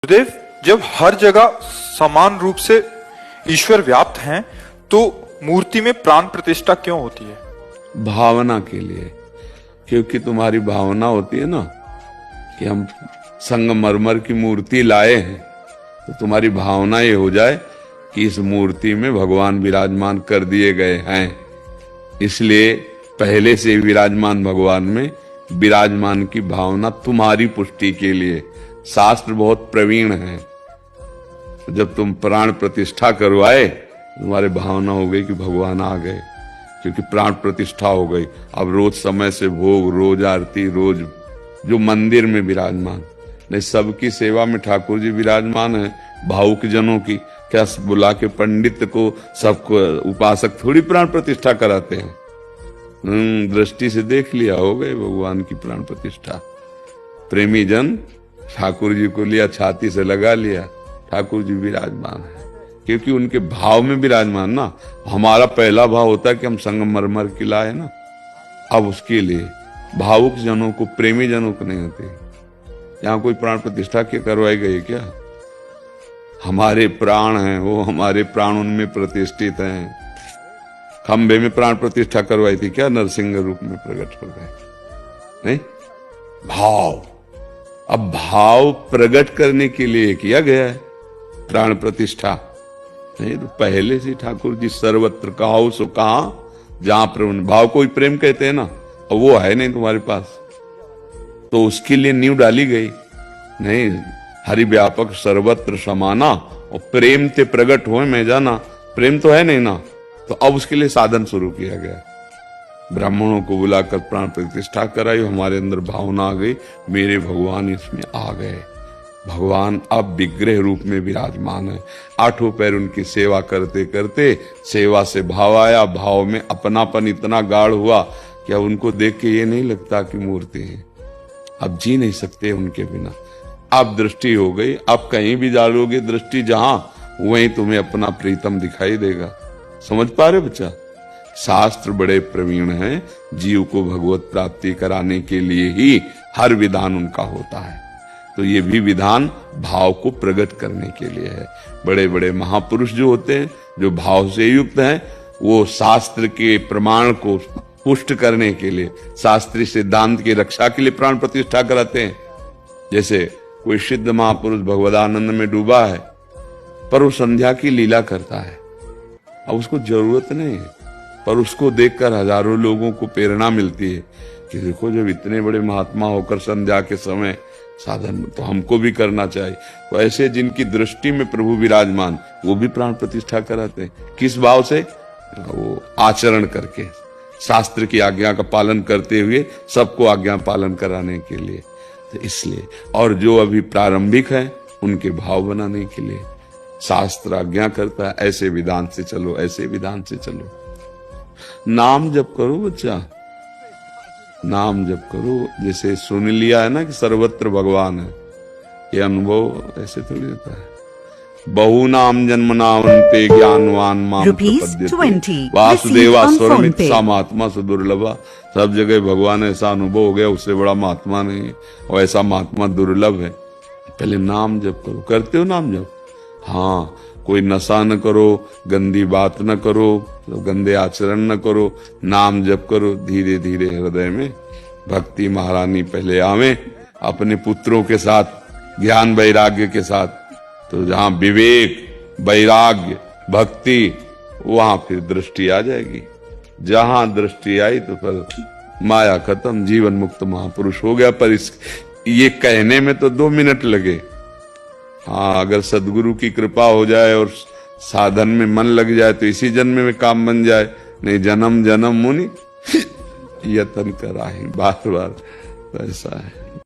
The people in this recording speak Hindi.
गुरुदेव, जब हर जगह समान रूप से ईश्वर व्याप्त हैं, तो मूर्ति में प्राण प्रतिष्ठा क्यों होती है? भावना के लिए। क्योंकि तुम्हारी भावना होती है ना कि हम संगमरमर की मूर्ति लाए हैं, तो तुम्हारी भावना ये हो जाए कि इस मूर्ति में भगवान विराजमान कर दिए गए हैं, इसलिए पहले से विराजमान भगवान में विराजमान की भावना तुम्हारी पुष्टि के लिए। शास्त्र बहुत प्रवीण है। जब तुम प्राण प्रतिष्ठा करवाए, तुम्हारे भावना हो गई कि भगवान आ गए, क्योंकि प्राण प्रतिष्ठा हो गई। अब रोज समय से भोग, रोज आरती, रोज जो मंदिर में विराजमान। नहीं, सबकी सेवा में ठाकुर जी विराजमान है। भावुक जनों की क्या बुला के पंडित को, सबको उपासक थोड़ी प्राण प्रतिष्ठा कराते हैं। दृष्टि से देख लिया, हो गए भगवान की प्राण प्रतिष्ठा। प्रेमी जन ठाकुर जी को लिया, छाती से लगा लिया, ठाकुर जी विराजमान है, क्योंकि उनके भाव में विराजमान ना। हमारा पहला भाव होता है कि हम संगमरमर की लाए ना, अब उसके लिए भावुक जनों को, प्रेमी जनों को नहीं होती। यहाँ कोई प्राण प्रतिष्ठा के करवाई गई क्या? हमारे प्राण हैं, वो हमारे प्राण उनमें प्रतिष्ठित हैं। खंबे में प्राण प्रतिष्ठा करवाई थी क्या? नरसिंह रूप में प्रकट हो गए। नहीं, भाव। अब भाव प्रकट करने के लिए किया गया है प्राण प्रतिष्ठा। नहीं तो पहले से ठाकुर जी सर्वत्र कहाओ सो कहा, जहां प्रेम, भाव को ही प्रेम कहते हैं ना, और वो है नहीं तुम्हारे पास, तो उसके लिए नींव डाली गई। नहीं, हरि व्यापक सर्वत्र समाना, और प्रेम ते प्रकट हो मैं जाना। प्रेम तो है नहीं ना, तो अब उसके लिए साधन शुरू किया गया। ब्राह्मणों को बुलाकर प्राण प्रतिष्ठा कराई, हमारे अंदर भावना आ गई, मेरे भगवान इसमें आ गए। भगवान अब विग्रह रूप में विराजमान है। आठों पैर उनकी सेवा करते करते सेवा से भाव आया, भाव में अपनापन इतना गाढ़ हुआ कि अब उनको देख के ये नहीं लगता कि मूर्ति है। अब जी नहीं सकते उनके बिना। अब दृष्टि हो गई, अब कहीं भी डालोगे दृष्टि जहां, वहीं तुम्हें अपना प्रीतम दिखाई देगा। समझ पा रहे बच्चा? शास्त्र बड़े प्रवीण हैं, जीव को भगवत प्राप्ति कराने के लिए ही हर विधान उनका होता है। तो ये भी विधान भाव को प्रकट करने के लिए है। बड़े बड़े महापुरुष जो होते हैं, जो भाव से युक्त हैं, वो शास्त्र के प्रमाण को पुष्ट करने के लिए, शास्त्रीय सिद्धांत की रक्षा के लिए प्राण प्रतिष्ठा कराते हैं। जैसे कोई सिद्ध महापुरुष भगवदानंद में डूबा है, पर वो संध्या की लीला करता है। अब उसको जरूरत नहीं है, पर उसको देखकर हजारों लोगों को प्रेरणा मिलती है कि देखो, जब इतने बड़े महात्मा होकर संध्या के समय साधन, तो हमको भी करना चाहिए। तो ऐसे जिनकी दृष्टि में प्रभु विराजमान, वो भी प्राण प्रतिष्ठा कराते हैं। किस भाव से? वो आचरण करके, शास्त्र की आज्ञा का पालन करते हुए, सबको आज्ञा पालन कराने के लिए। तो इसलिए, और जो अभी प्रारंभिक है, उनके भाव बनाने के लिए शास्त्र आज्ञा करता है, ऐसे विधान से चलो, ऐसे विधान से चलो। नाम जप करो बच्चा, नाम जप करो। जैसे सुन लिया है ना कि सर्वत्र भगवान है, ये अनुभव ऐसे थोड़ी होता है। बहु नाम जन्म नामन्ते ज्ञानवान माम प्रपद्यते वासुदेवा स्वरमित सा महात्मा सुदुर्लभा। सब जगह भगवान ऐसा अनुभव हो गया, उससे बड़ा महात्मा नहीं है, और ऐसा महात्मा दुर्लभ है। पहले नाम जप करो। करते हो नाम जप? हाँ, कोई नशा न करो, गंदी बात न करो, गंदे आचरण न करो, नाम जप करो। धीरे धीरे हृदय में भक्ति महारानी पहले आवे, अपने पुत्रों के साथ, ज्ञान वैराग्य के साथ। तो जहां विवेक, वैराग्य, भक्ति, वहां फिर दृष्टि आ जाएगी। जहां दृष्टि आई तो फिर माया खत्म, जीवन मुक्त महापुरुष हो गया। पर ये कहने में तो 2 मिनट लगे। हाँ, अगर सदगुरु की कृपा हो जाए और साधन में मन लग जाए तो इसी जन्म में काम बन जाए। नहीं, जन्म जन्म मुनि यतन कराहि, बार बार। ऐसा है।